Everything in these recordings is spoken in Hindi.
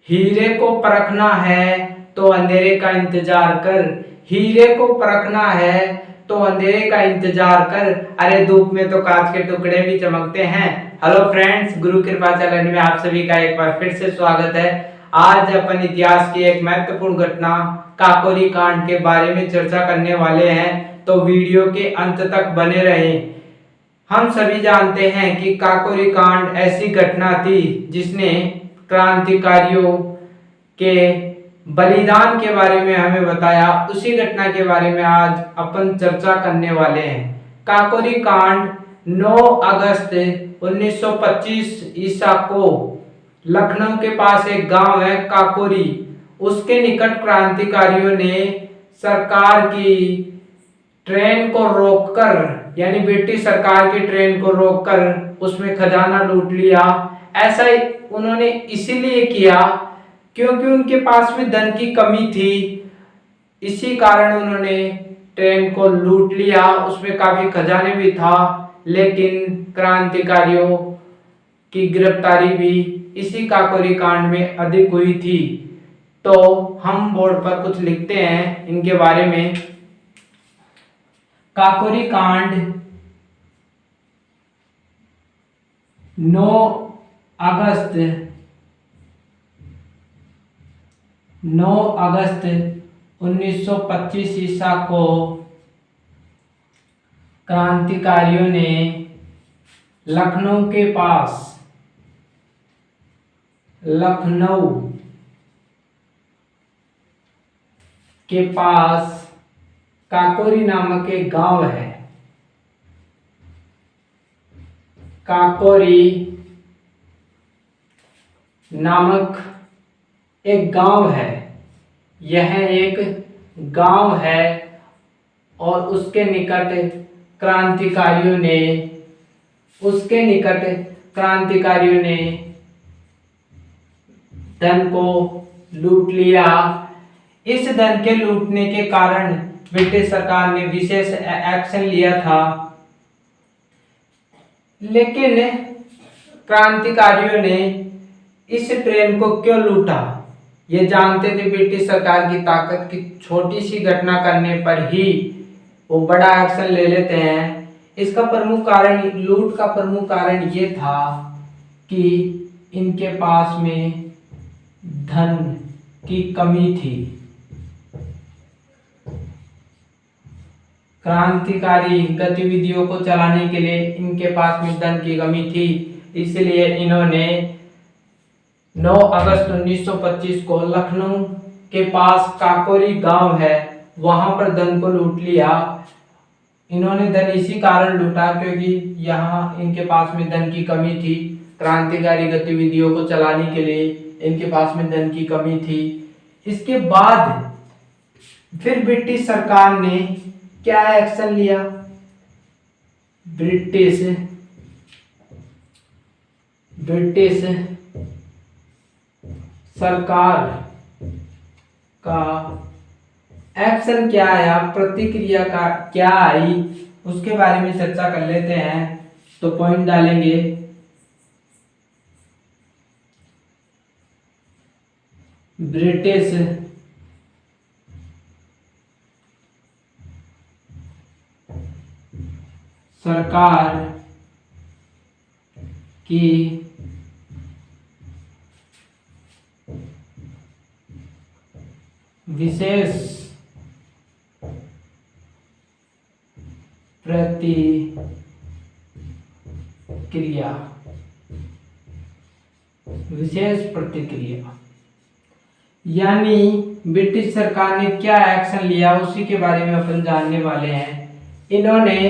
हीरे को परखना है तो अंधेरे का इंतजार कर, हीरे को परखना है तो अंधेरे का इंतजार कर, अरे धूप में तो कांच के टुकड़े भी चमकते हैं। हेलो फ्रेंड्स, गुरु कृपा चैनल में आप सभी का एक बार फिर से स्वागत है। आज अपन इतिहास की एक महत्वपूर्ण घटना काकोरी कांड के बारे में चर्चा करने वाले हैं, तो वीडियो के अंत तक बने रहें। हम सभी जानते हैं कि काकोरी कांड ऐसी घटना थी जिसने क्रांतिकारियों के बलिदान के बारे में हमें बताया। उसी घटना के बारे में आज अपन चर्चा करने वाले हैं। काकोरी कांड 9 अगस्त 1925 ईसा को लखनऊ के पास एक गांव है काकोरी, उसके निकट क्रांतिकारियों ने सरकार की ट्रेन को रोककर, यानी ब्रिटिश सरकार की ट्रेन को रोककर उसमें खजाना लूट लिया। ऐसा उन्होंने इसीलिए किया क्योंकि उनके पास में धन की कमी थी। इसी कारण उन्होंने ट्रेन को लूट लिया, उसमें काफी खजाने भी था, लेकिन क्रांतिकारियों की गिरफ्तारी भी इसी काकोरी कांड में अधिक हुई थी। तो हम बोर्ड पर कुछ लिखते हैं इनके बारे में। काकोरी कांड 9 अगस्त 1925 ईसा को क्रांतिकारियों ने लखनऊ के पास काकोरी नामक एक गांव है। काकोरी नामक एक गांव है, यह एक गांव है और उसके निकट क्रांतिकारियों ने धन को लूट लिया। इस धन के लूटने के कारण ब्रिटिश सरकार ने विशेष एक्शन लिया था, लेकिन क्रांतिकारियों ने इस ट्रेन को क्यों लूटा? ये जानते थे ब्रिटिश सरकार की ताकत की छोटी सी घटना करने पर ही वो बड़ा एक्शन ले लेते हैं। इसका प्रमुख कारण, लूट का प्रमुख कारण ये था कि इनके पास में धन की कमी थी। क्रांतिकारी गतिविधियों को चलाने के लिए इनके पास में धन की कमी थी, इसलिए इन्होंने 9 अगस्त 1925 को लखनऊ के पास काकोरी गांव है, वहां पर धन को लूट लिया। इन्होंने धन इसी कारण लूटा क्योंकि यहाँ इनके पास में धन की कमी थी। क्रांतिकारी गतिविधियों को चलाने के लिए इनके पास में धन की कमी थी। इसके बाद फिर ब्रिटिश सरकार ने क्या एक्शन लिया? ब्रिटिश सरकार का एक्शन क्या आया, प्रतिक्रिया का क्या आई, उसके बारे में चर्चा कर लेते हैं। तो पॉइंट डालेंगे। ब्रिटिश सरकार की विशेष प्रतिक्रिया यानी ब्रिटिश सरकार ने क्या एक्शन लिया उसी के बारे में अपन जानने वाले हैं। इन्होंने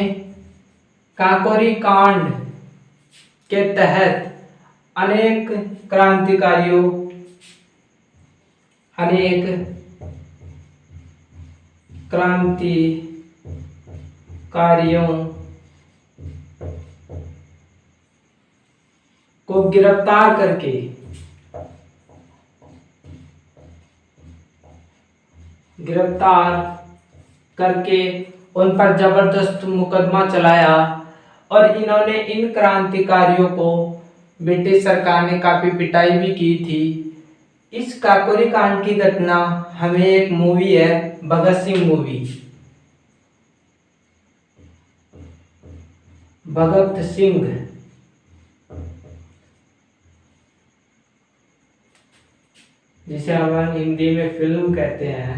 काकोरी कांड के तहत अनेक क्रांतिकारियों को गिरफ्तार करके उन पर जबरदस्त मुकदमा चलाया और इन्होंने इन क्रांतिकारियों को ब्रिटिश सरकार ने काफी पिटाई भी की थी। इस काकोरी कांड की घटना हमें एक मूवी है भगत सिंह मूवी, भगत सिंह जिसे हम हिंदी में फिल्म कहते हैं।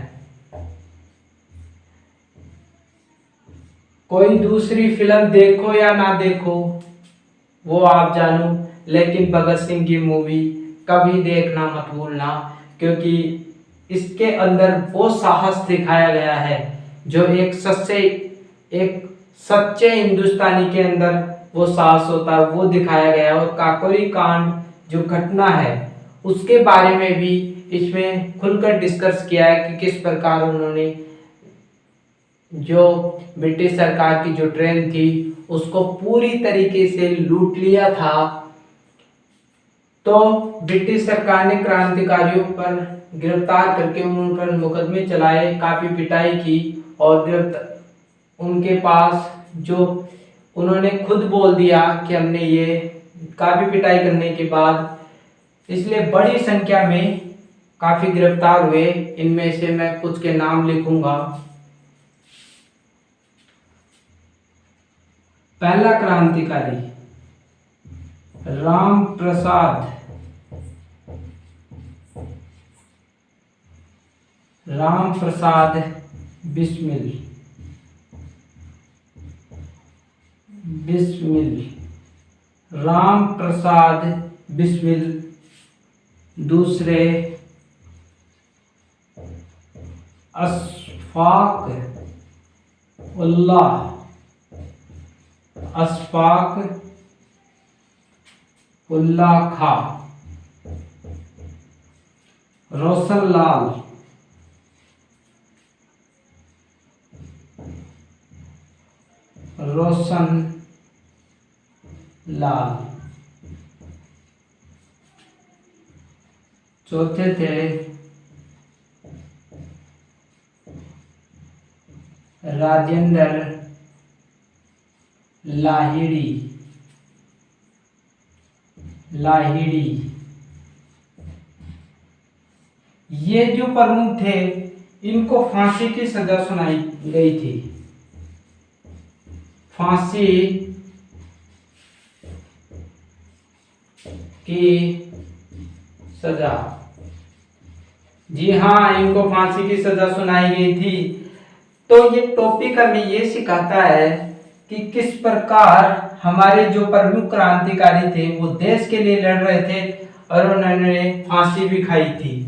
कोई दूसरी फिल्म देखो या ना देखो वो आप जानो, लेकिन भगत सिंह की मूवी कभी देखना मत भूलना, क्योंकि इसके अंदर वो साहस दिखाया गया है जो एक सच्चे हिंदुस्तानी के अंदर वो साहस होता है, वो दिखाया गया है। और काकोरी कांड जो घटना है उसके बारे में भी इसमें खुलकर डिस्कस किया है कि किस प्रकार उन्होंने जो ब्रिटिश सरकार की जो ट्रेन थी उसको पूरी तरीके से लूट लिया था। तो ब्रिटिश सरकार ने क्रांतिकारियों पर गिरफ्तार करके उन पर मुकदमे चलाए, काफी पिटाई की और उनके पास जो उन्होंने खुद बोल दिया कि हमने ये काफी पिटाई करने के बाद, इसलिए बड़ी संख्या में काफी गिरफ्तार हुए। इनमें से मैं कुछ के नाम लिखूंगा। पहला क्रांतिकारी राम प्रसाद बिस्मिल, राम प्रसाद बिस्मिल। दूसरे अशफाक उल्लाह खां। रोशन लाल। चौथे थे राजेंद्र लाहिड़ी। ये जो प्रमुख थे इनको फांसी की सजा सुनाई गई थी। फांसी की सजा, जी हाँ, इनको फांसी की सजा सुनाई गई थी। तो ये टॉपिक हमें ये सिखाता है कि किस प्रकार हमारे जो प्रमुख क्रांतिकारी थे वो देश के लिए लड़ रहे थे और उन्होंने फांसी भी खाई थी।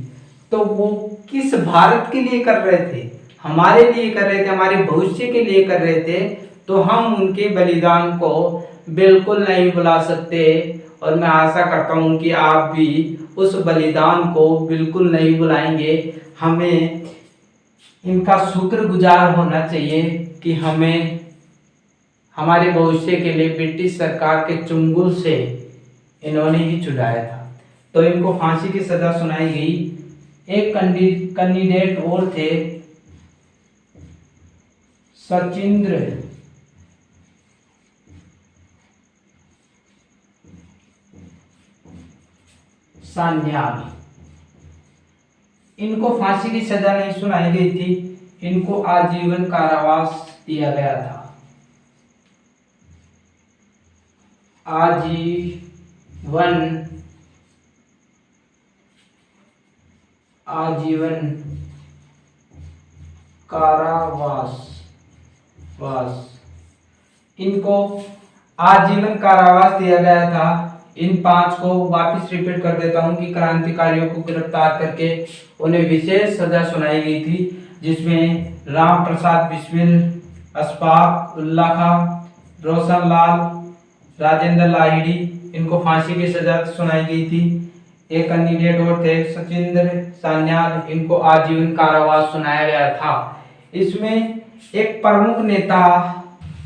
तो वो किस भारत के लिए कर रहे थे, हमारे लिए कर रहे थे, हमारे भविष्य के लिए कर रहे थे। तो हम उनके बलिदान को बिल्कुल नहीं भुला सकते और मैं आशा करता हूँ कि आप भी उस बलिदान को बिल्कुल नहीं भुलाएंगे। हमें इनका शुक्रगुजार होना चाहिए कि हमें हमारे भविष्य के लिए ब्रिटिश सरकार के चंगुल से इन्होंने ही छुड़ाया था। तो इनको फांसी की सजा सुनाई गई। एक कैंडिडेट और थे सचिंद्र सान्याल। इनको फांसी की सजा नहीं सुनाई गई थी, इनको आजीवन कारावास दिया गया था। आजीवन कारावास इनको आजीवन कारावास दिया गया था। इन 5 को वापस रिपीट कर देता हूं कि क्रांतिकारियों को गिरफ्तार करके उन्हें विशेष सजा सुनाई गई थी, जिसमें राम प्रसाद बिस्मिल, अशफाक उल्लाह खां, रोशन लाल, राजेंद्र लाहिड़ी, इनको फांसी की सजा सुनाई गई थी। एक कैंडिडेट और थे सचिंद्र सान्याल, इनको आजीवन कारावास सुनाया गया था। इसमें एक प्रमुख नेता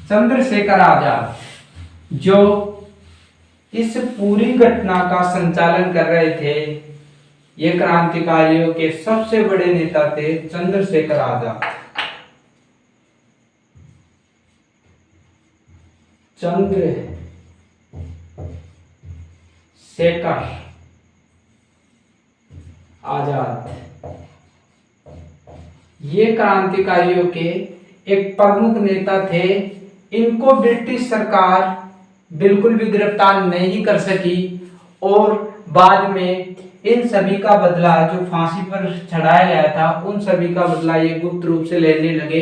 चंद्रशेखर आजाद, जो इस पूरी घटना का संचालन कर रहे थे, ये क्रांतिकारियों के सबसे बड़े नेता थे चंद्रशेखर आजाद। चंद्रशेखर आजाद। ये क्रांतिकारियों के एक प्रमुख नेता थे। इनको ब्रिटिश सरकार बिल्कुल भी गिरफ्तार नहीं कर सकी और बाद में इन सभी का बदला, जो फांसी पर चढ़ाया गया था, उन सभी का बदला ये गुप्त रूप से लेने लगे।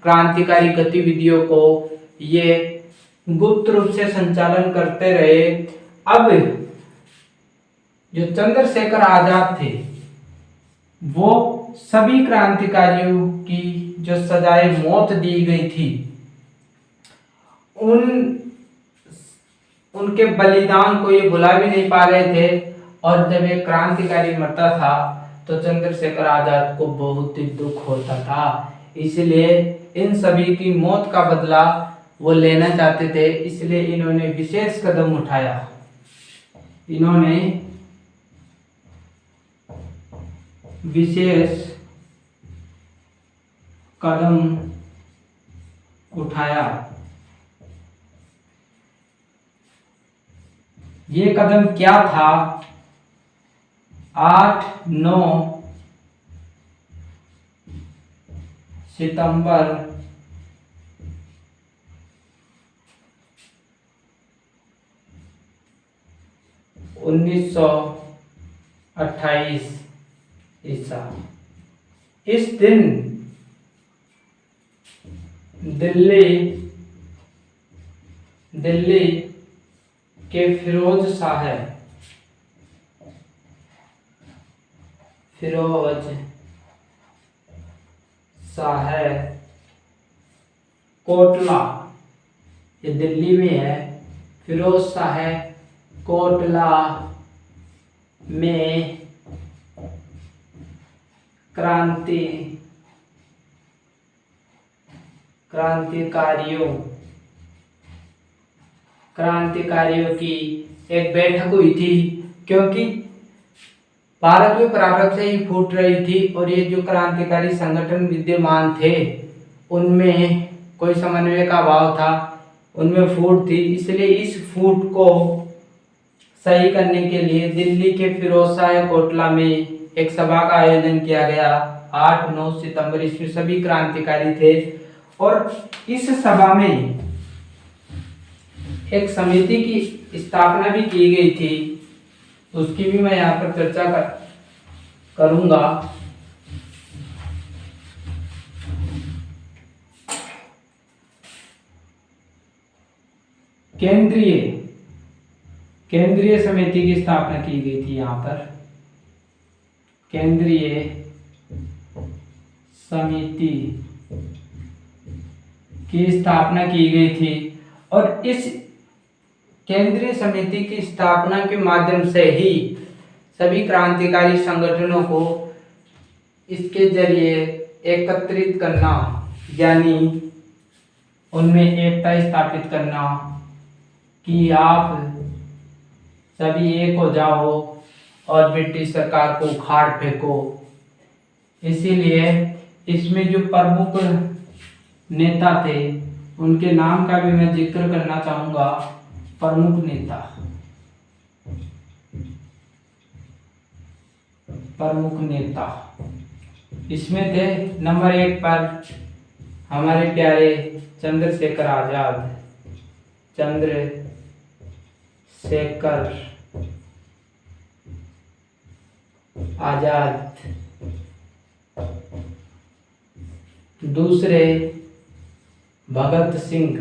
क्रांतिकारी गतिविधियों को ये गुप्त रूप से संचालन करते रहे। अब जो चंद्रशेखर आजाद थे वो सभी क्रांतिकारियों की जो सजाए मौत दी गई थी उनके बलिदान को ये भुला भी नहीं पा रहे थे। और जब एक क्रांतिकारी मरता था तो चंद्रशेखर आजाद को बहुत ही दुख होता था। इसलिए इन सभी की मौत का बदला वो लेना चाहते थे। इसलिए इन्होंने विशेष कदम उठाया। इन्होंने विशेष कदम उठाया। ये कदम क्या था? 8-9 सितंबर 1928 ईसा। इस दिन दिल्ली के फिरोज शाह कोटला, ये दिल्ली में है, फिरोज शाह कोटला में क्रांतिकारियों की एक बैठक हुई थी। क्योंकि भारत में प्रारंभ से ही फूट रही थी और ये जो क्रांतिकारी संगठन विद्यमान थे उनमें कोई समन्वय का अभाव था, उनमें फूट थी। इसलिए इस फूट को सही करने के लिए दिल्ली के फिरोज शाह कोटला में एक सभा का आयोजन किया गया। 8-9 सितंबर, इसमें सभी क्रांतिकारी थे और इस सभा में एक समिति की स्थापना भी की गई थी। उसकी भी मैं यहाँ पर चर्चा करूंगा। केंद्रीय समिति की स्थापना की गई थी। यहाँ पर केंद्रीय समिति की स्थापना की गई थी और इस केंद्रीय समिति की स्थापना के माध्यम से ही सभी क्रांतिकारी संगठनों को इसके जरिए एकत्रित करना, यानी उनमें एकता स्थापित करना कि आप सभी एक हो जाओ और ब्रिटिश सरकार को उखाड़ फेंको। इसीलिए इसमें जो प्रमुख नेता थे उनके नाम का भी मैं जिक्र करना चाहूँगा। प्रमुख नेता इसमें थे नंबर 1 पर हमारे प्यारे चंद्रशेखर आजाद। दूसरे भगत सिंह।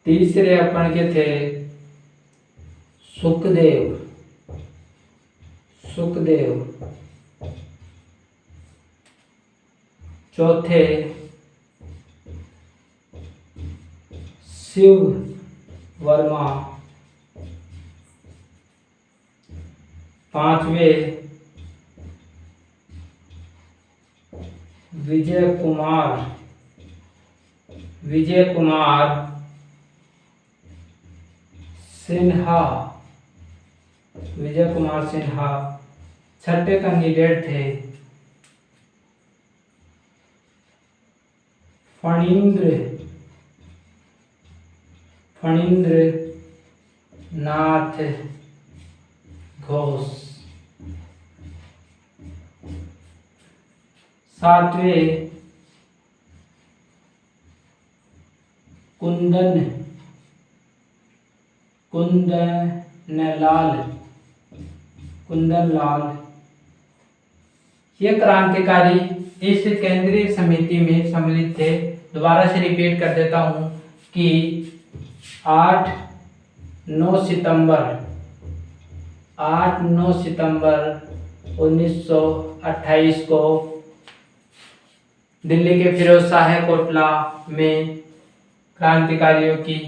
तीसरे अपन के थे सुखदेव। चौथे शिव वर्मा। पांचवें विजय कुमार सिन्हा। छठे कैंडिडेट थे फणींद्र नाथ घोष। 7वें कुंदन लाल। ये क्रांतिकारी इस केंद्रीय समिति में सम्मिलित थे। दोबारा से रिपीट कर देता हूं कि 8-9 सितंबर 1928 को दिल्ली के फिरोज शाह कोटला में क्रांतिकारियों की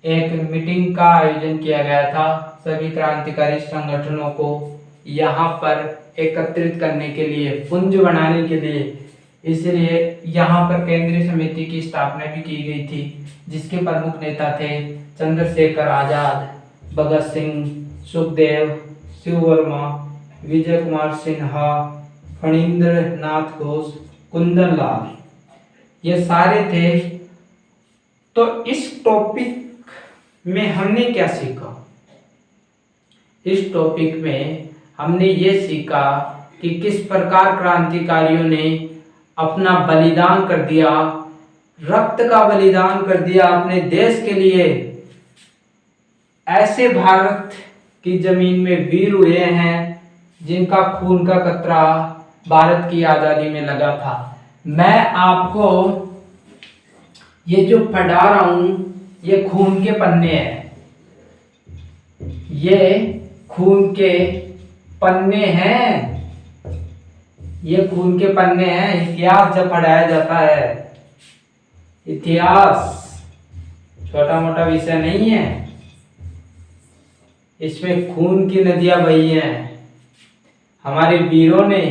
एक मीटिंग का आयोजन किया गया था। सभी क्रांतिकारी संगठनों को यहाँ पर एकत्रित करने के लिए, पुंज बनाने के लिए, इसलिए यहाँ पर केंद्रीय समिति की स्थापना भी की गई थी, जिसके प्रमुख नेता थे चंद्रशेखर आजाद, भगत सिंह, सुखदेव, शिव वर्मा, विजय कुमार सिन्हा, फणींद्र नाथ घोष, कुंदन लाल, ये सारे थे। तो इस टॉपिक में हमने क्या सीखा? इस टॉपिक में हमने ये सीखा कि किस प्रकार क्रांतिकारियों ने अपना बलिदान कर दिया, रक्त का बलिदान कर दिया अपने देश के लिए। ऐसे भारत की जमीन में वीर हुए हैं जिनका खून का कतरा भारत की आजादी में लगा था। मैं आपको ये जो पढ़ा रहा हूं, ये खून के पन्ने हैं, ये खून के पन्ने हैं, ये खून के पन्ने हैं। इतिहास जब पढ़ाया जाता है, इतिहास छोटा मोटा विषय नहीं है, इसमें खून की नदियां बही हैं। हमारे वीरों ने,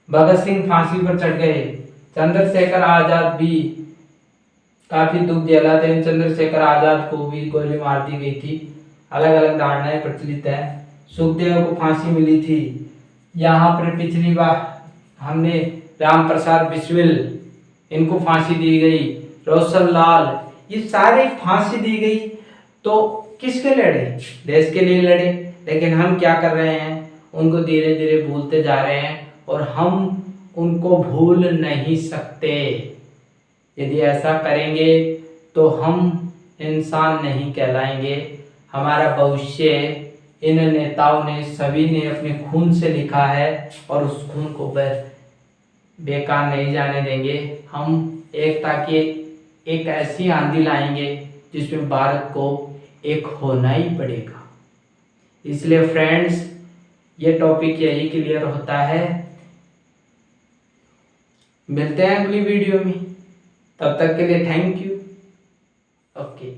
भगत सिंह फांसी पर चढ़ गए, चंद्रशेखर आजाद भी काफी दुख झेला था। चंद्रशेखर आजाद को भी गोली मार दी गई थी। अलग अलग धारणाएं प्रचलित है। सुखदेव को फांसी मिली थी। यहाँ पर पिछली बार हमने राम प्रसाद बिस्मिल, इनको फांसी दी गई, रोशन लाल, ये सारे फांसी दी गई। तो किसके लड़े? देश के लिए लड़े। लेकिन हम क्या कर रहे हैं? उनको धीरे धीरे भूलते जा रहे हैं और हम उनको भूल नहीं सकते। यदि ऐसा करेंगे तो हम इंसान नहीं कहलाएंगे। हमारा भविष्य इन नेताओं ने, सभी ने अपने खून से लिखा है और उस खून को बेकार नहीं जाने देंगे। हम एकता की एक ऐसी आंधी लाएंगे जिसमें भारत को एक होना ही पड़ेगा। इसलिए फ्रेंड्स, ये टॉपिक यही क्लियर होता है। मिलते हैं अगली वीडियो में, तब तक के लिए थैंक यू। ओके।